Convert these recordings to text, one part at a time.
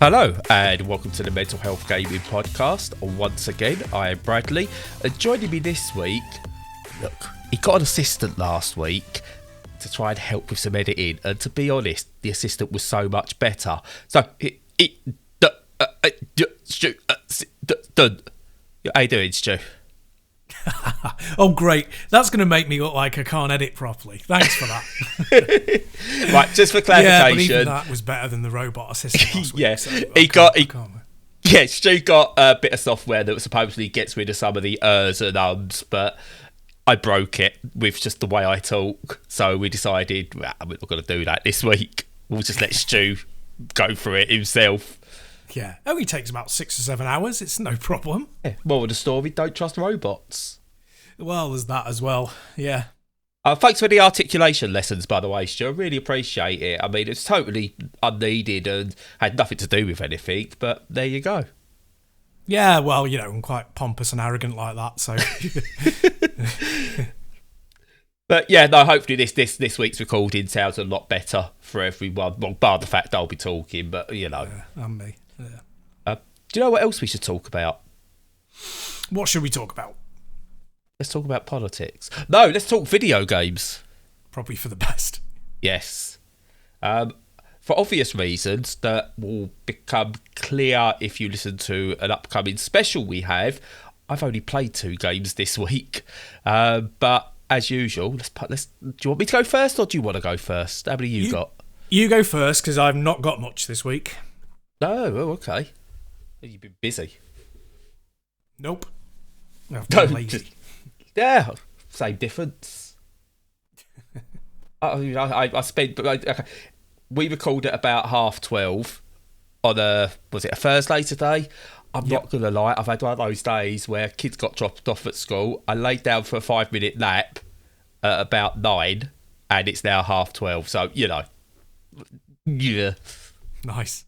Hello and welcome to the Mental Health Gaming Podcast. Once again, I am Bradley. And joining me this week, look, he got an assistant last week to try and help with some editing. And to be honest, the assistant was so much better. So, Stu, how you doing, Stu? Oh, great. That's going to make me look like I can't edit properly. Thanks for that. Right, just for clarification. Yeah, but even that was better than the robot assistant last week. Yeah, So Stu got a bit of software that supposedly gets rid of some of the ers and ums, but I broke it with just the way I talk. So we decided, we're not going to do that this week. We'll just let Stu go for it himself. Yeah, only takes about 6 or 7 hours. It's no problem. Yeah. Moral of the story, don't trust robots. Well, there's that as well. Yeah. Thanks for the articulation lessons, by the way, Stu. I really appreciate it. I mean, it's totally unneeded and had nothing to do with anything, but there you go. Yeah, well, you know, I'm quite pompous and arrogant like that, so... But yeah, no, hopefully this week's recording sounds a lot better for everyone. Well, bar the fact I'll be talking, but, you know. Yeah, and me. Yeah. Do you know what else we should talk about? What should we talk about? Let's talk about politics. No, let's talk video games. Probably for the best. Yes. For obvious reasons that will become clear if you listen to an upcoming special we have. I've only played 2 games this week. But as usual, do you want me to go first or do you want to go first? How many you got? You go first, because I've not got much this week. Oh, okay. You've been busy. Nope. I've been lazy. Yeah, same difference. I spent... We recorded at about 12:30 on was it a Thursday today? I'm not going to lie, I've had one of those days where kids got dropped off at school. I laid down for a 5-minute nap at about 9, and it's now 12:30. So, you know. Yeah. Nice.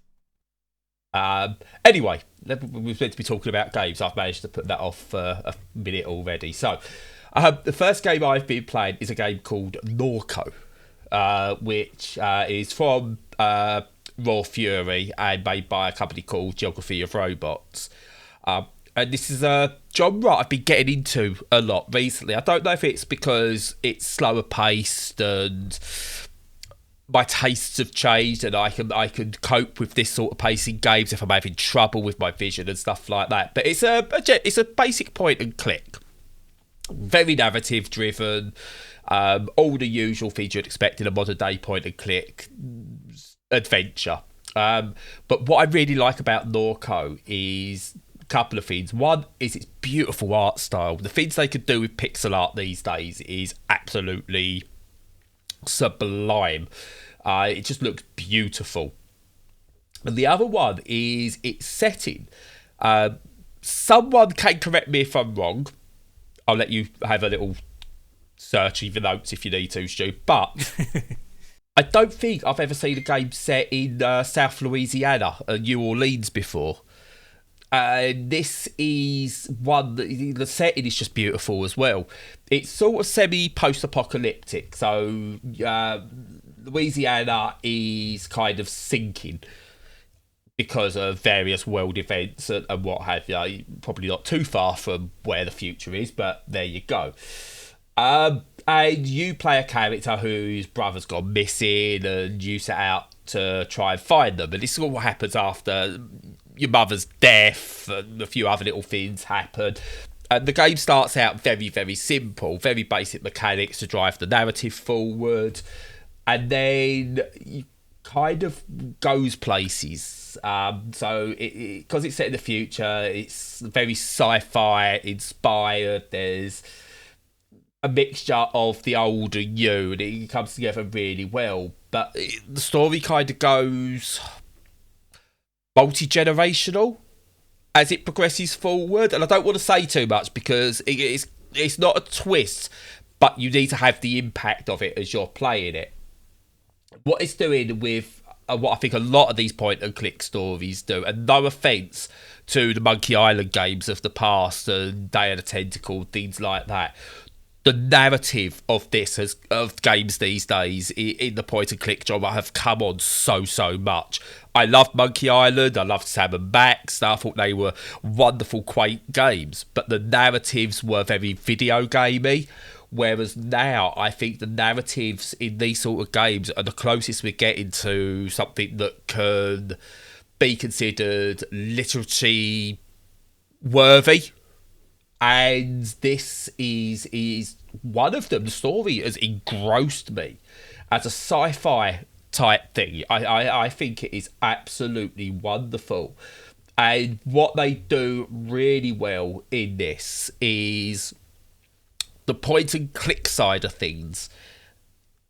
Anyway, we were meant to be talking about games. I've managed to put that off for a minute already. So, the first game I've been playing is a game called Norco, which is from Raw Fury and made by a company called Geography of Robots. And this is a genre I've been getting into a lot recently. I don't know if it's because it's slower paced and my tastes have changed and I can cope with this sort of pacing games if I'm having trouble with my vision and stuff like that. But it's a basic point and click. Very narrative driven. All the usual things you'd expect in a modern day point and click adventure. But what I really like about Norco is a couple of things. One is its beautiful art style. The things they could do with pixel art these days is absolutely sublime. It just looks beautiful. And the other one is its setting. Someone can correct me if I'm wrong. I'll let you have a little search in the notes if you need to, Stu. But I don't think I've ever seen a game set in South Louisiana and New Orleans before. This is one that the setting is just beautiful as well. It's sort of semi-post-apocalyptic, so Louisiana is kind of sinking because of various world events and what have you. Probably not too far from where the future is, but there you go. And you play a character whose brother's gone missing and you set out to try and find them. And this is all what happens after your mother's death and a few other little things happen. And the game starts out very, very simple, very basic mechanics to drive the narrative forward. And then it kind of goes places. So because it's set in the future, it's very sci-fi inspired. There's a mixture of the old and new, and it comes together really well. But the story kind of goes multi-generational as it progresses forward, and I don't want to say too much because it's not a twist, but you need to have the impact of it as you're playing it. What it's doing with what I think a lot of these point and click stories do, and no offence to the Monkey Island games of the past and Day of the Tentacle, things like that, the narrative of of games these days in the point and click genre have come on so much. I loved Monkey Island, I loved Sam and Max. I thought they were wonderful, quaint games, but the narratives were very video gamey. Whereas now, I think the narratives in these sort of games are the closest we're getting to something that can be considered literature worthy. And this is one of them. The story has engrossed me as a sci-fi type thing. I think it is absolutely wonderful. And what they do really well in this is the point and click side of things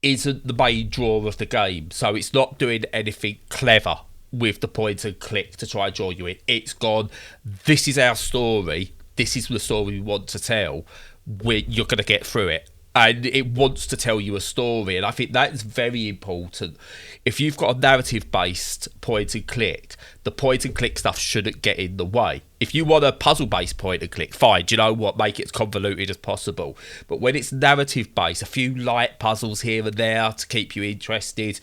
isn't the main draw of the game. So it's not doing anything clever with the point and click to try and draw you in. It's gone, this is our story. This is the story we want to tell. You're going to get through it. And it wants to tell you a story. And I think that's very important. If you've got a narrative-based point and click, the point and click stuff shouldn't get in the way. If you want a puzzle-based point and click, fine. Do you know what? Make it as convoluted as possible. But when it's narrative-based, a few light puzzles here and there to keep you interested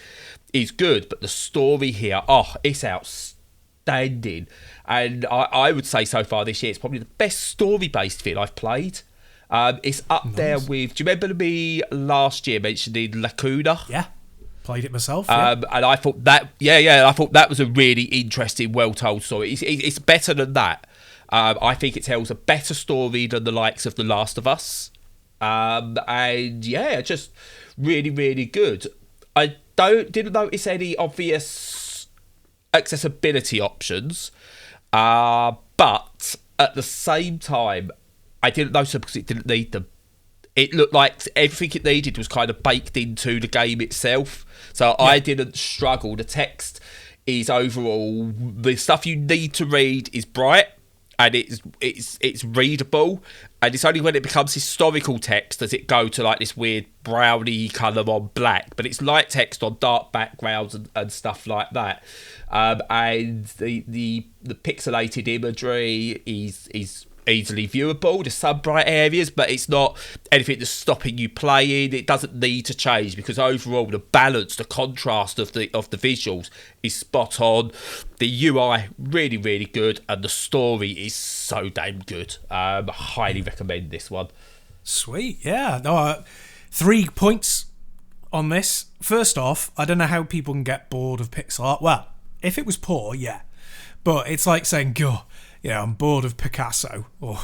is good. But the story here, it's outstanding. And I would say so far this year, it's probably the best story-based thing I've played. It's up there with... Do you remember me last year mentioning Lacuna? Yeah, played it myself. And I thought that... I thought that was a really interesting, well-told story. It's better than that. I think it tells a better story than the likes of The Last of Us. Just really, really good. I didn't notice any obvious accessibility options, but at the same time, I didn't notice them because it didn't need them. It looked like everything it needed was kind of baked into the game itself. So I didn't struggle. The text is overall, the stuff you need to read is bright and it's readable. And it's only when it becomes historical text does it go to like this weird browny colour on black. But it's light text on dark backgrounds and stuff like that. And the pixelated imagery is easily viewable. There's some bright areas, but it's not anything that's stopping you playing. It doesn't need to change because overall the balance, the contrast of the visuals is spot on. The UI really, really good, and the story is so damn good. I highly recommend this one. Sweet, yeah. No, 3 points on this. First off, I don't know how people can get bored of pixel art. Well, if it was poor, yeah, but it's like saying, "Go." I'm bored of Picasso, or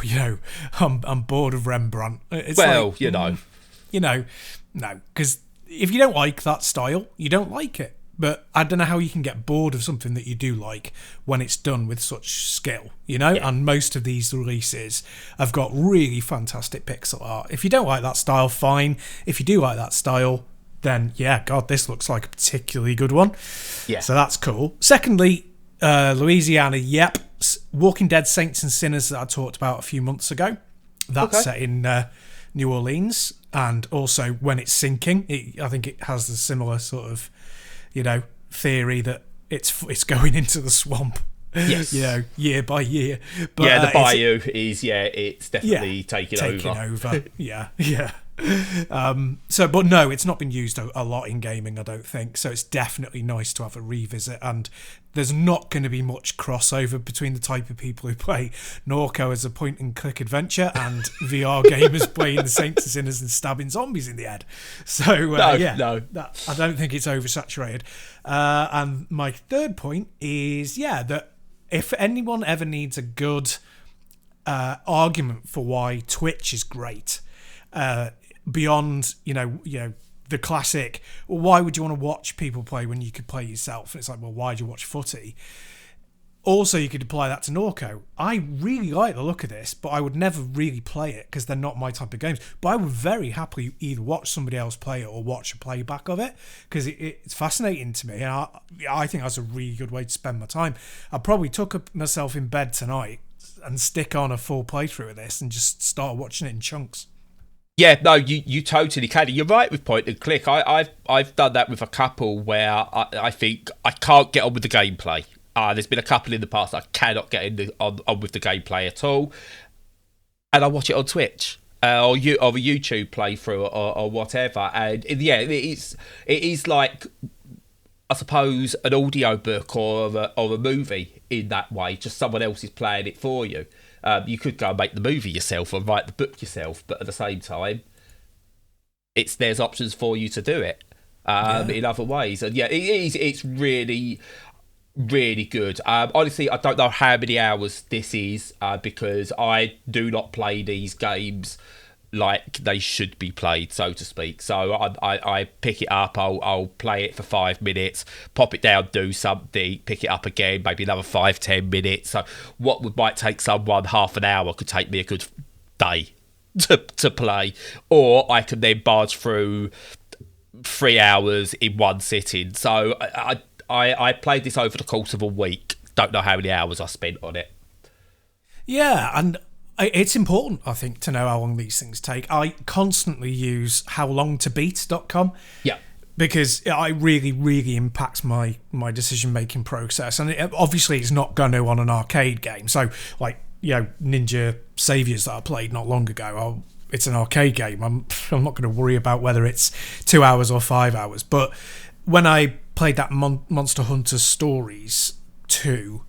I'm bored of Rembrandt. It's no, because if you don't like that style, you don't like it. But I don't know how you can get bored of something that you do like when it's done with such skill, Yeah. And most of these releases have got really fantastic pixel art. If you don't like that style, fine. If you do like that style, then this looks like a particularly good one. Yeah. So that's cool. Secondly, Louisiana, yep. Walking Dead Saints and Sinners that I talked about a few months ago. That's set in New Orleans, and also when it's sinking, I think it has a similar sort of, theory that it's going into the swamp. Yes. Year by year. But, the bayou it's definitely taking over. Yeah. But no, it's not been used a lot in gaming, I don't think. So it's definitely nice to have a revisit, and there's not going to be much crossover between the type of people who play Norco as a point and click adventure and VR gamers playing the Saints and Sinners and stabbing zombies in the head. So no. I don't think it's oversaturated. And my third point is that if anyone ever needs a good argument for why Twitch is great, beyond the classic, well, why would you want to watch people play when you could play yourself? It's like, well, why do you watch footy? Also, you could apply that to Norco. I really like the look of this, but I would never really play it because they're not my type of games. But I would very happily either watch somebody else play it or watch a playback of it because it's fascinating to me. And I think that's a really good way to spend my time. I probably took myself in bed tonight and stick on a full playthrough of this and just start watching it in chunks. Yeah, no, you totally can. You're right with point and click. I've done that with a couple where I think I can't get on with the gameplay. There's been a couple in the past I cannot get on with the gameplay at all, and I watch it on Twitch. or a YouTube playthrough or whatever. And yeah, it is like, I suppose, an audio book or a movie in that way. Just someone else is playing it for you. You could go and make the movie yourself or write the book yourself, but at the same time, there's options for you to do it in other ways. And yeah, it's really, really good. Honestly, I don't know how many hours this is because I do not play these games like they should be played, so to speak. So I pick it up, I'll play it for 5 minutes, pop it down, do something, pick it up again, maybe another 5-10 minutes. So what might take someone half an hour could take me a good day to play, or I can then barge through 3 hours in one sitting. So I played this over the course of a week. Don't know how many hours I spent on it. Yeah, and it's important, I think, to know how long these things take. I constantly use howlongtobeat.com. Yeah. Because it really, really impacts my decision-making process. And obviously it's not going to on an arcade game. So, like, Ninja Saviors that I played not long ago, it's an arcade game. I'm not going to worry about whether it's 2 hours or 5 hours. But when I played that Monster Hunter Stories 2...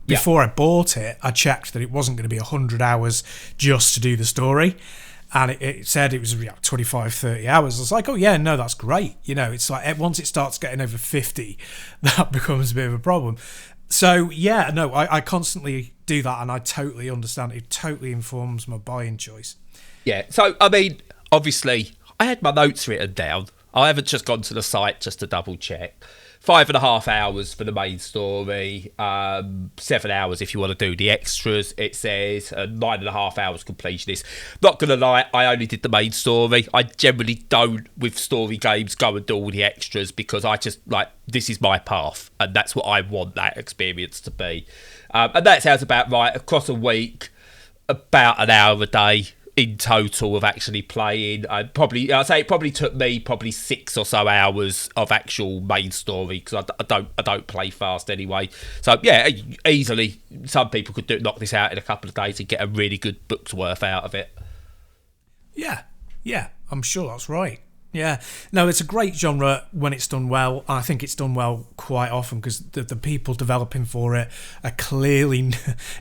Before I bought it, I checked that it wasn't going to be 100 hours just to do the story. And it said it was 25, 30 hours. I was like, oh, yeah, no, that's great. It's like once it starts getting over 50, that becomes a bit of a problem. So, yeah, no, I constantly do that, and I totally understand. It totally informs my buying choice. Yeah, so, I mean, obviously, I had my notes written down. I haven't just gone to the site just to double check. 5.5 hours for the main story, 7 hours if you want to do the extras. It says 9.5 hours completionist. Not gonna lie, I only did the main story. I generally don't, with story games, go and do all the extras because I just this is my path, and that's what I want that experience to be. And that sounds about right. Across a week, about an hour a day in total of actually playing. I'd say it probably took me 6 or so hours of actual main story because I don't play fast anyway. So yeah, easily some people could knock this out in a couple of days and get a really good book's worth out of it. Yeah, I'm sure that's right. Yeah, no, it's a great genre when it's done well. I think it's done well quite often because the people developing for it are clearly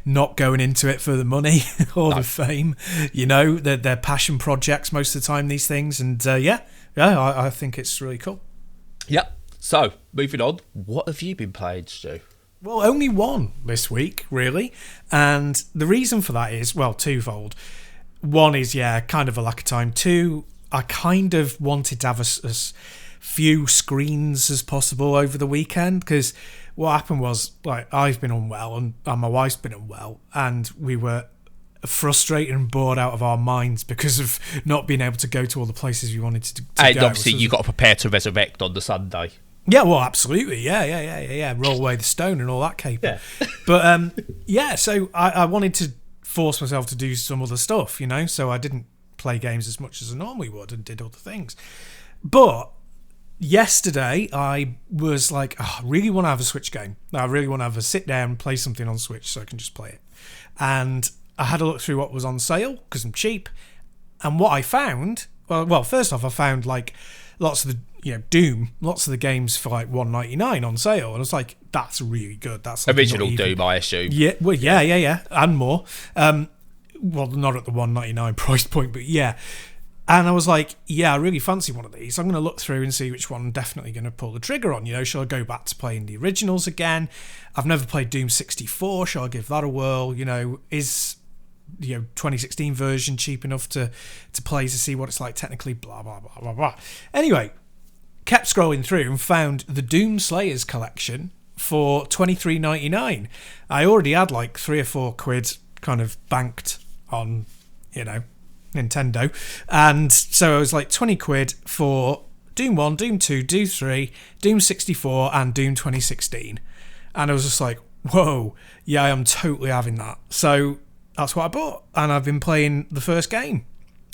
not going into it for the money or the fame. They're passion projects most of the time, these things. And I think it's really cool. Yep. So, moving on, what have you been playing, Stu? Well, only one this week, really. And the reason for that is, well, twofold. One is, kind of a lack of time. Two, I kind of wanted to have as few screens as possible over the weekend because what happened was, I've been unwell and my wife's been unwell, and we were frustrated and bored out of our minds because of not being able to go to all the places we wanted to go. And obviously you got to prepare to resurrect on the Sunday. Yeah, well, absolutely. Yeah. Roll away the stone and all that caper. Yeah. But, so I wanted to force myself to do some other stuff, so I didn't play games as much as I normally would and did other things. But yesterday I was like, I really want to have a Switch game. I really want to have a sit down and play something on Switch so I can just play it. And I had a look through what was on sale because I'm cheap. And what I found, well, first off, I found lots of the Doom, lots of the games for $1.99 on sale, and I was like, that's really good. That's original Doom, I assume. Yeah, well, yeah, and more. Well, not at the $1.99 price point, but yeah. And I was like, I really fancy one of these. I'm going to look through and see which one I'm definitely going to pull the trigger on. Shall I go back to playing the originals again? I've never played Doom 64. Shall I give that a whirl? Is 2016 version cheap enough to play to see what it's like technically? Blah, blah, blah, blah, blah. Anyway, kept scrolling through and found the Doom Slayers collection for $23.99. I already had £3 or £4 kind of banked on, Nintendo. And so I was like £20 for Doom 1, Doom 2, Doom 3, Doom 64 and Doom 2016. And I was just like, whoa, yeah, I am totally having that. So that's what I bought. And I've been playing the first game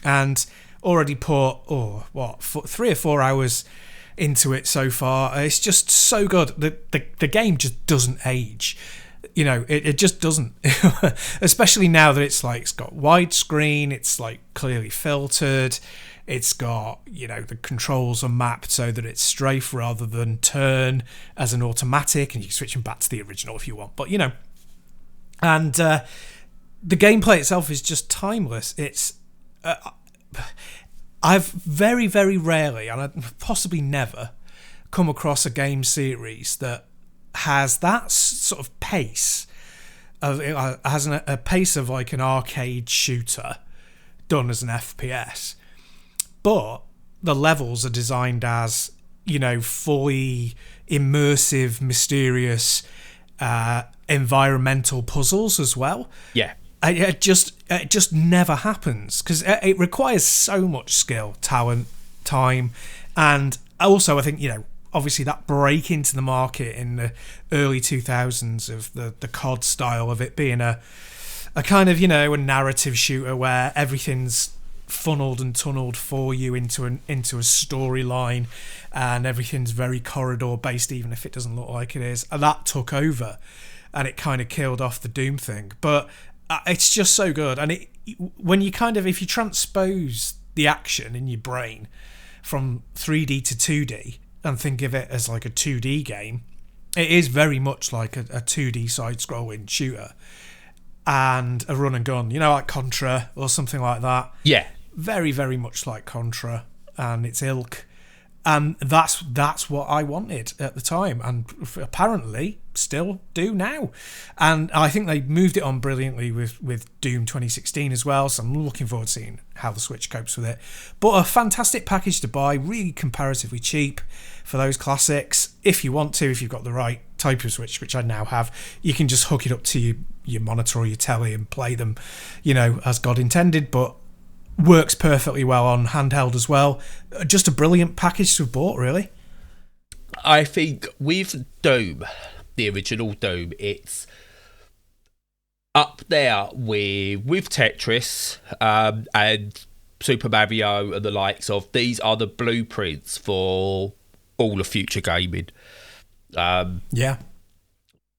and already put, 3 or 4 hours into it so far. It's just so good. The game just doesn't age. it just doesn't. Especially now that it's got widescreen, it's clearly filtered. It's got, the controls are mapped so that it's strafe rather than turn as an automatic, and you can switch them back to the original if you want. But, and the gameplay itself is just timeless. It's I've very, very rarely, and possibly never, come across a game series that has that sort of pace. Has a pace of an arcade shooter done as an FPS. But the levels are designed as, fully immersive, mysterious, environmental puzzles as well. Yeah. It just never happens because it requires so much skill, talent, time, and also I think obviously that break into the market in the early 2000s of the COD style of it being a kind of a narrative shooter where everything's funneled and tunneled for you into a storyline, and everything's very corridor based, even if it doesn't look like it is. And that took over, and it kind of killed off the Doom thing. But it's just so good, and when you if you transpose the action in your brain from 3D to 2D and think of it as like a 2D game, it is very much like a 2D side-scrolling shooter and a run and gun, like Contra or something like that. Yeah. Very, very much like Contra and its ilk. And that's what I wanted at the time, and apparently still do now. And I think they moved it on brilliantly with Doom 2016 as well, so I'm looking forward to seeing how the Switch copes with it. But a fantastic package to buy, really comparatively cheap for those classics. If you want to, if you've got the right type of Switch, which I now have, you can just hook it up to your monitor or your telly and play them, as God intended, but works perfectly well on handheld as well. Just a brilliant package to have bought, really. I think with Doom, the original Doom, it's up there with Tetris and Super Mario and the likes of. These are the blueprints for all of future gaming. Yeah.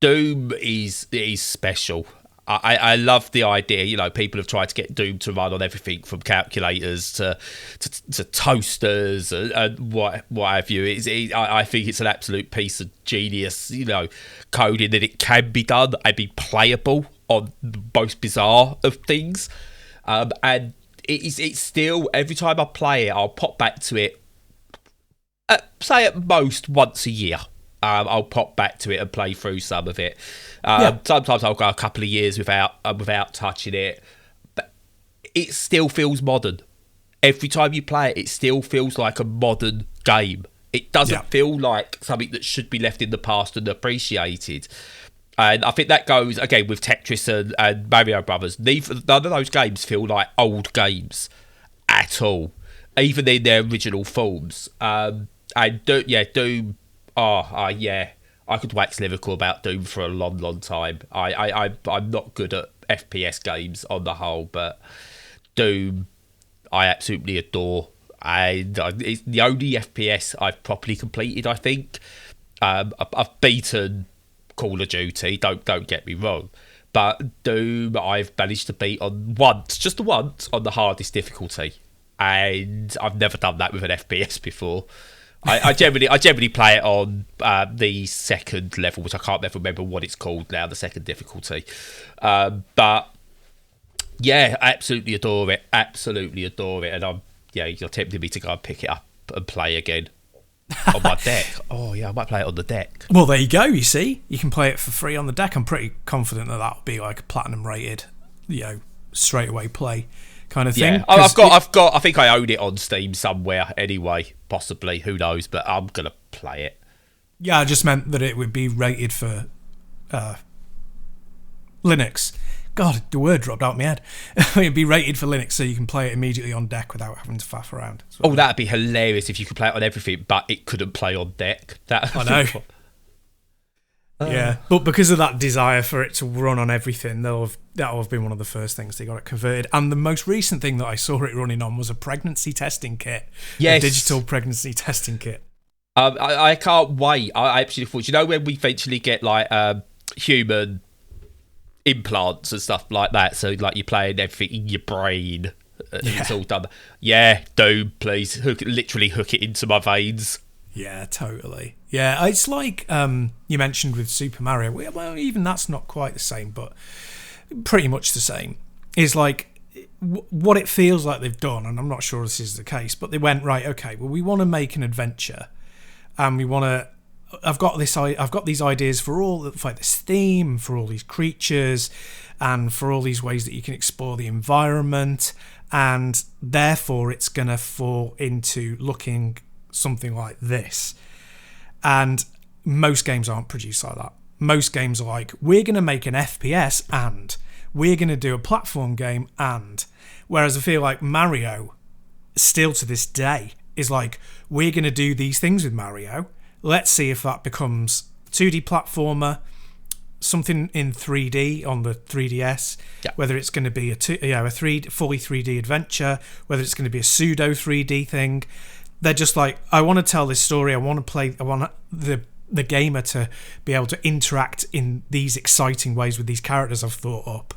Doom is special. I love the idea. People have tried to get Doom to run on everything from calculators to toasters and what have you. I think it's an absolute piece of genius, coding that it can be done and be playable on the most bizarre of things. And it's still, every time I play it, I'll pop back to it, say at most once a year. I'll pop back to it and play through some of it. Sometimes I'll go a couple of years without touching it, but it still feels modern. Every time you play it, it still feels like a modern game. It doesn't feel like something that should be left in the past and appreciated. And I think that goes again with Tetris and Mario Brothers. None of those games feel like old games at all, even in their original forms. And Doom. I could wax lyrical about Doom for a long, long time. I'm not good at FPS games on the whole, but Doom I absolutely adore. And it's the only FPS I've properly completed, I think. I've beaten Call of Duty, don't get me wrong, but Doom I've managed to beat just once on the hardest difficulty, and I've never done that with an FPS before. I generally play it on the second level, which I can't ever remember what it's called now, the second difficulty. But yeah, absolutely adore it. And you're tempting me to go and pick it up and play again on my deck. Oh yeah, I might play it on the deck. Well, there you go. You see, you can play it for free on the deck. I'm pretty confident that'll be like a platinum rated, straight away play kind of thing. Yeah, I think I own it on Steam somewhere anyway, possibly, who knows, but I'm gonna play it. Yeah, I just meant that it would be rated for Linux. God, the word dropped out of my head. It'd be rated for Linux, so you can play it immediately on deck without having to faff around. That'd be hilarious if you could play it on everything, but it couldn't play on deck. I know. Yeah, but because of that desire for it to run on everything, that'll have been one of the first things they got it converted. And the most recent thing that I saw it running on was a pregnancy testing kit. Yes. A digital pregnancy testing kit. I can't wait. I actually thought, when we eventually get like human implants and stuff like that. So like you're playing everything in your brain. It's all done. Yeah, Doom, please. Literally hook it into my veins. Yeah, totally. Yeah, it's like you mentioned with Super Mario. Well, even that's not quite the same, but pretty much the same. Is like what it feels like they've done, and I'm not sure this is the case, but they went, right, okay, well, we want to make an adventure, and we want to. I've got these ideas for this theme, for all these creatures, and for all these ways that you can explore the environment, and therefore it's going to fall into looking something like this. And most games aren't produced like that. Most games are like, we're going to make an FPS and we're going to do a platform game and. Whereas I feel like Mario, still to this day, is like, we're going to do these things with Mario. Let's see if that becomes 2D platformer, something in 3D on the 3DS, whether it's going to be fully 3D adventure, whether it's going to be a pseudo 3D thing. They're just like, I want to tell this story. I want the gamer to be able to interact in these exciting ways with these characters I've thought up.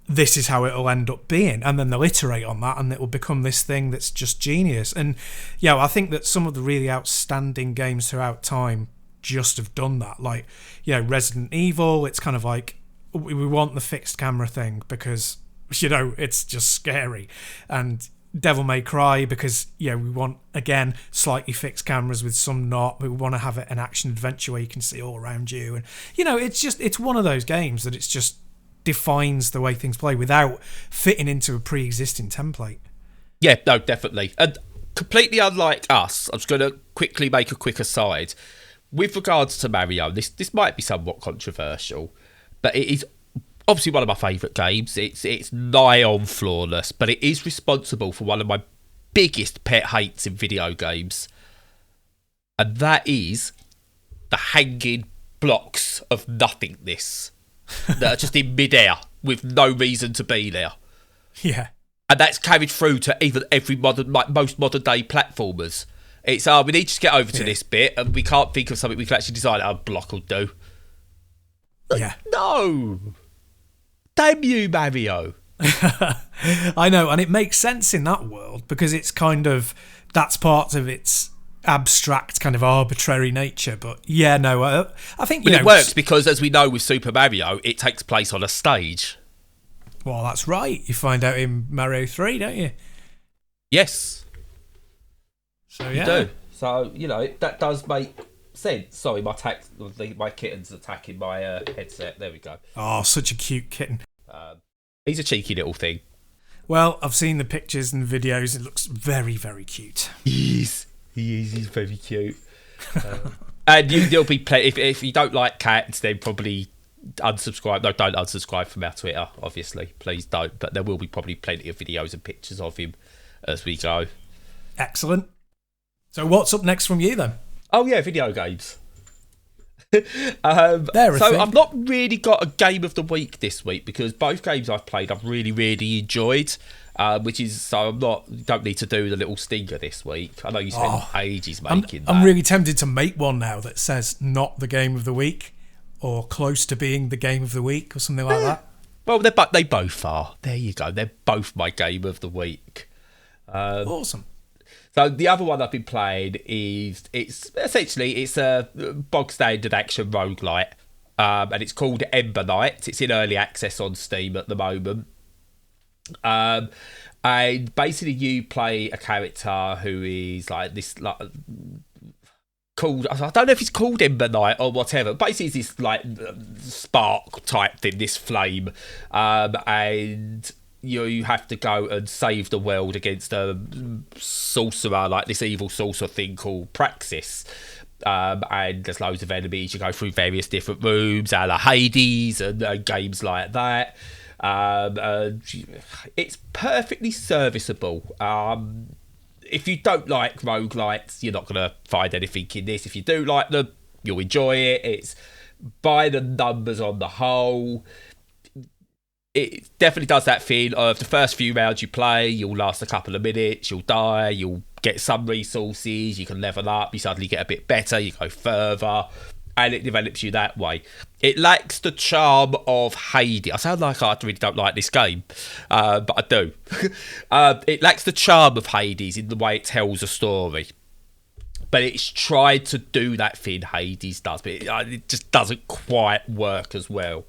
This is how it'll end up being, and then they'll iterate on that, and it will become this thing that's just genius. And I think that some of the really outstanding games throughout time just have done that. Like, Resident Evil, it's kind of like we want the fixed camera thing because it's just scary, and Devil May Cry because we want, again, slightly fixed cameras with some not. We want to have an action adventure where you can see all around you, and it's one of those games that it's just defines the way things play without fitting into a pre-existing template. Yeah, no, definitely. And completely unlike us, I'm just going to quickly make a quick aside. With regards to Mario, this might be somewhat controversial, but it is obviously one of my favourite games. It's nigh on flawless, but it is responsible for one of my biggest pet hates in video games. And that is the hanging blocks of nothingness that are just in midair with no reason to be there. Yeah. And that's carried through to even most modern day platformers. It's we need to get over to this bit, and we can't think of something we can actually decide a block will do. Yeah. No. Damn you, Mario. I know, and it makes sense in that world because it's kind of, that's part of its abstract kind of arbitrary nature. But I think it works because, as we know with Super Mario, it takes place on a stage. Well, that's right. You find out in Mario 3, don't you? Yes. So you do. So that does make sense. Sorry, my kitten's attacking my headset. There we go. Oh, such a cute kitten. He's a cheeky little thing. Well, I've seen the pictures and the videos. It looks very, very cute. He is. He's very cute. And you'll be if you don't like cats, then probably unsubscribe. No, don't unsubscribe from our Twitter, obviously. Please don't. But there will be probably plenty of videos and pictures of him as we go. Excellent. So what's up next from you then? Oh yeah, video games. So I've not really got a game of the week this week because both games I've played I've really, really enjoyed. Which is, so don't need to do the little stinger this week. I know you spent ages making that. I'm really tempted to make one now that says not the game of the week or close to being the game of the week or something like that. Well, they both are. There you go. They're both my game of the week. Awesome. So the other one I've been playing it's a bog standard action roguelite, and it's called Ember Knights. It's in early access on Steam at the moment. And basically you play a character who is like this called, I don't know if it's called Ember Knight or whatever, basically it's this like spark type thing, this flame, and you have to go and save the world against a sorcerer, like this evil sorcerer thing called Praxis. And there's loads of enemies. You go through various different rooms, a la Hades and games like that. It's perfectly serviceable. If you don't like roguelites, you're not going to find anything in this. If you do like them, you'll enjoy it. It's by the numbers on the whole. It definitely does that thing of the first few rounds you play, you'll last a couple of minutes, you'll die, you'll get some resources, you can level up, you suddenly get a bit better, you go further. and it develops you that way. It lacks the charm of Hades. I sound like I really don't like this game, but I do. It lacks the charm of Hades in the way it tells a story. But it's tried to do that thing Hades does, but it just doesn't quite work as well.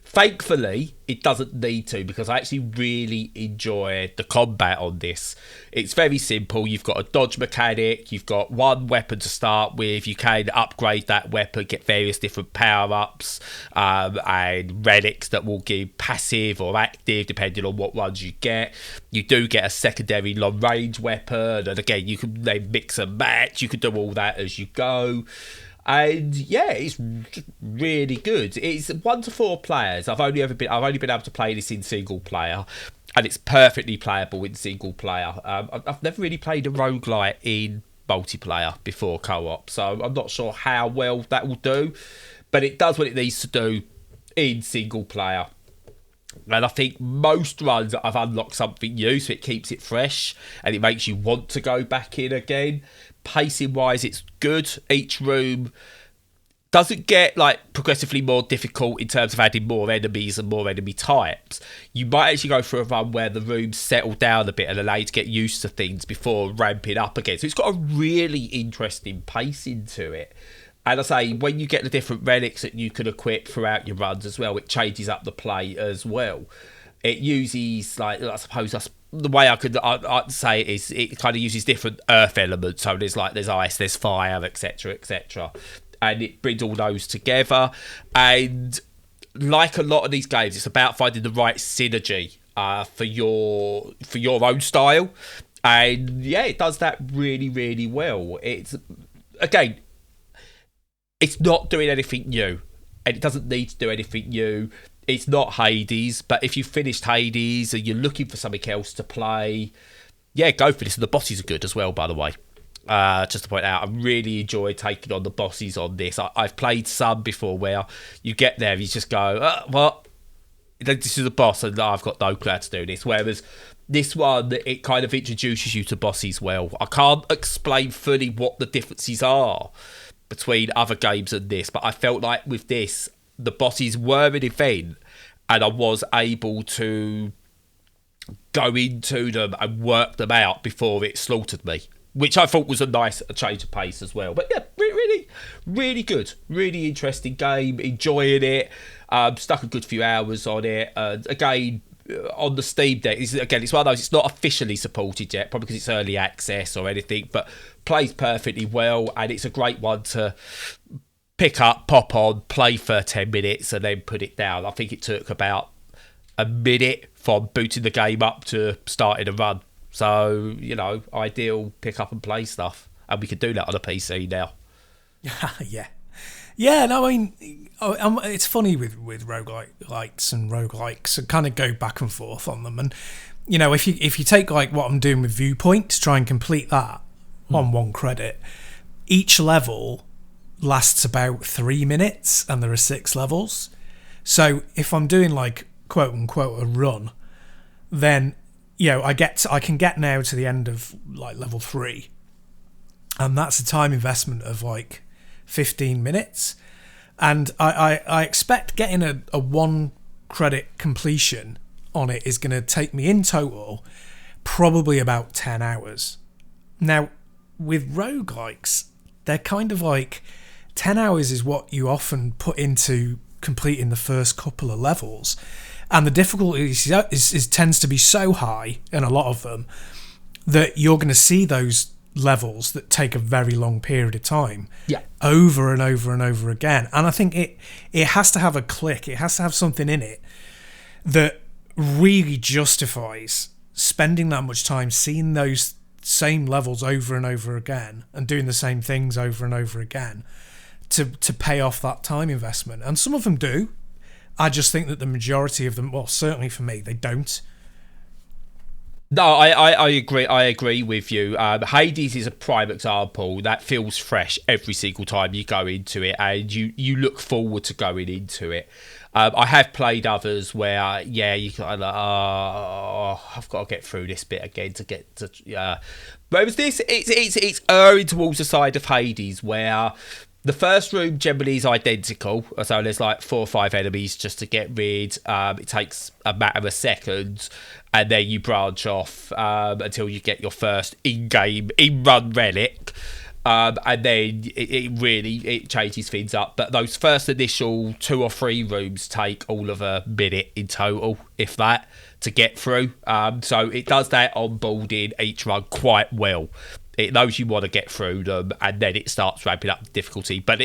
Thankfully, it doesn't need to, because I actually really enjoy the combat on this. It's very simple. You've got a dodge mechanic. You've got one weapon to start with. You can upgrade that weapon, get various different power-ups and relics that will give passive or active, depending on what ones you get. You do get a secondary long-range weapon. And again, you can then mix and match. You can do all that as you go. And yeah, it's really good. It's 1 to 4 players. I've only been able to play this in single player, and it's perfectly playable in single player. I've never really played a roguelite in multiplayer before co-op, so I'm not sure how well that will do, but it does what it needs to do in single player. And I think most runs I've unlocked something new, so it keeps it fresh and it makes you want to go back in again. Pacing wise, it's good. Each room doesn't get progressively more difficult in terms of adding more enemies and more enemy types. You might actually go through a run where the rooms settle down a bit and allow you to get used to things before ramping up again. So it's got a really interesting pacing to it. And I say, when you get the different relics that you can equip throughout your runs as well, it changes up the play as well. It uses, I suppose that's the way I'd say it is, it kind of uses different earth elements. So there's ice, there's fire, etc., etc. And it brings all those together. And like a lot of these games, it's about finding the right synergy for your own style. And yeah, it does that really, really well. It's not doing anything new, and it doesn't need to do anything new. It's not Hades, but if you've finished Hades and you're looking for something else to play, yeah, go for this. And the bosses are good as well, by the way. Just to point out, I really enjoy taking on the bosses on this. I've played some before where you get there, you just go, what? This is the boss, and I've got no clue how to do this. Whereas this one, it kind of introduces you to bosses well. I can't explain fully what the differences are between other games and this, but I felt like with this, the bosses were an event, and I was able to go into them and work them out before it slaughtered me, which I thought was a nice change of pace as well. But yeah, really, really good, really interesting game. Enjoying it. Stuck a good few hours on it. Again, on the Steam Deck, it's one of those. It's not officially supported yet, probably because it's early access or anything, but plays perfectly well, and it's a great one to pick up, pop on, play for 10 minutes, and then put it down. I think it took about a minute from booting the game up to starting a run. So, ideal pick up and play stuff. And we can do that on a PC now. Yeah. Yeah, no, I mean, it's funny with roguelites and roguelikes. I kind of go back and forth on them. And, if you take what I'm doing with Viewpoint to try and complete that on 1 credit, each level lasts about 3 minutes and there are 6 levels. So if I'm doing quote unquote a run, then I can get now to the end of level 3, and that's a time investment of 15 minutes, and I expect getting a 1 credit completion on it is going to take me in total probably about 10 hours. Now with roguelikes, they're kind of 10 hours is what you often put into completing the first couple of levels, and the difficulty tends to be so high in a lot of them that you're going to see those levels that take a very long period of time over and over and over again. And I think it has to have a click, it has to have something in it that really justifies spending that much time seeing those same levels over and over again and doing the same things over and over again to pay off that time investment. And some of them do. I just think that the majority of them, well, certainly for me, they don't. No, I agree. I agree with you. Hades is a prime example that feels fresh every single time you go into it, and you look forward to going into it. I have played others where, you kind of, I've got to get through this bit again to get to. Whereas this, it's erring towards the side of Hades, where The first room generally is identical, so there's like 4 or 5 enemies just to get rid. It takes a matter of seconds, and then you branch off until you get your first in-run relic, and then it changes things up. But those first initial 2 or 3 rooms take all of a minute in total, if that, to get through. So it does that onboarding each run quite well. It knows you want to get through them, and then it starts ramping up the difficulty. But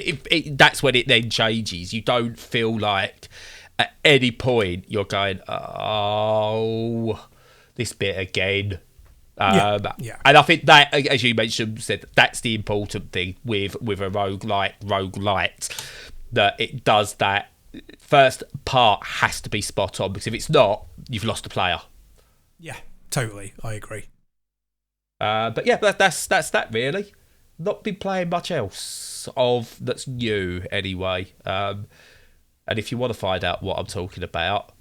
that's when it then changes. You don't feel like at any point you're going, oh, this bit again. And I think that, as you mentioned, that's the important thing with a roguelite, that it does that. First part has to be spot on, because if it's not, you've lost a player. Yeah, totally. I agree. But yeah, that's that really. Not been playing much else that's new anyway. And if you want to find out what I'm talking about,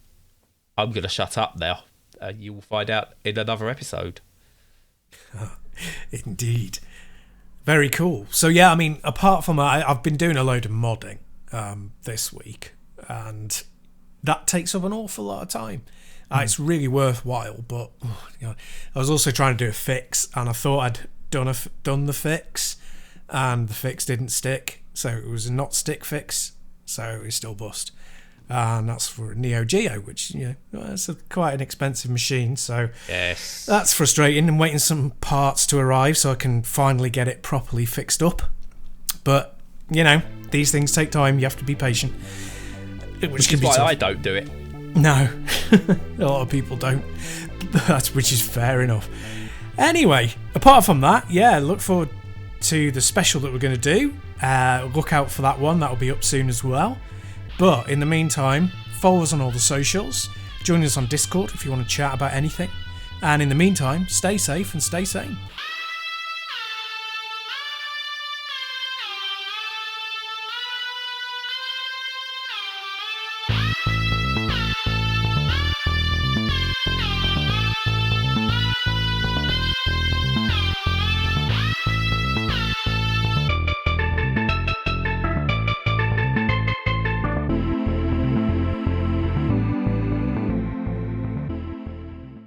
I'm going to shut up now, and you will find out in another episode. Indeed. Very cool. So yeah, I mean, apart from that, I've been doing a load of modding this week, and that takes up an awful lot of time. It's really worthwhile, but I was also trying to do a fix, and I thought I'd done the fix, and the fix didn't stick, so it was a not stick fix, so it's still bust. And that's for a Neo Geo, which it's quite an expensive machine, so yes, that's frustrating. I'm waiting some parts to arrive so I can finally get it properly fixed up. But these things take time. You have to be patient, which is why I don't do it. No, a lot of people don't. Which is fair enough. Anyway, apart from that, look forward to the special that we're going to do. Look out for that one. That'll be up soon as well. But in the meantime, follow us on all the socials. Join us on Discord if you want to chat about anything. And in the meantime, stay safe and stay sane.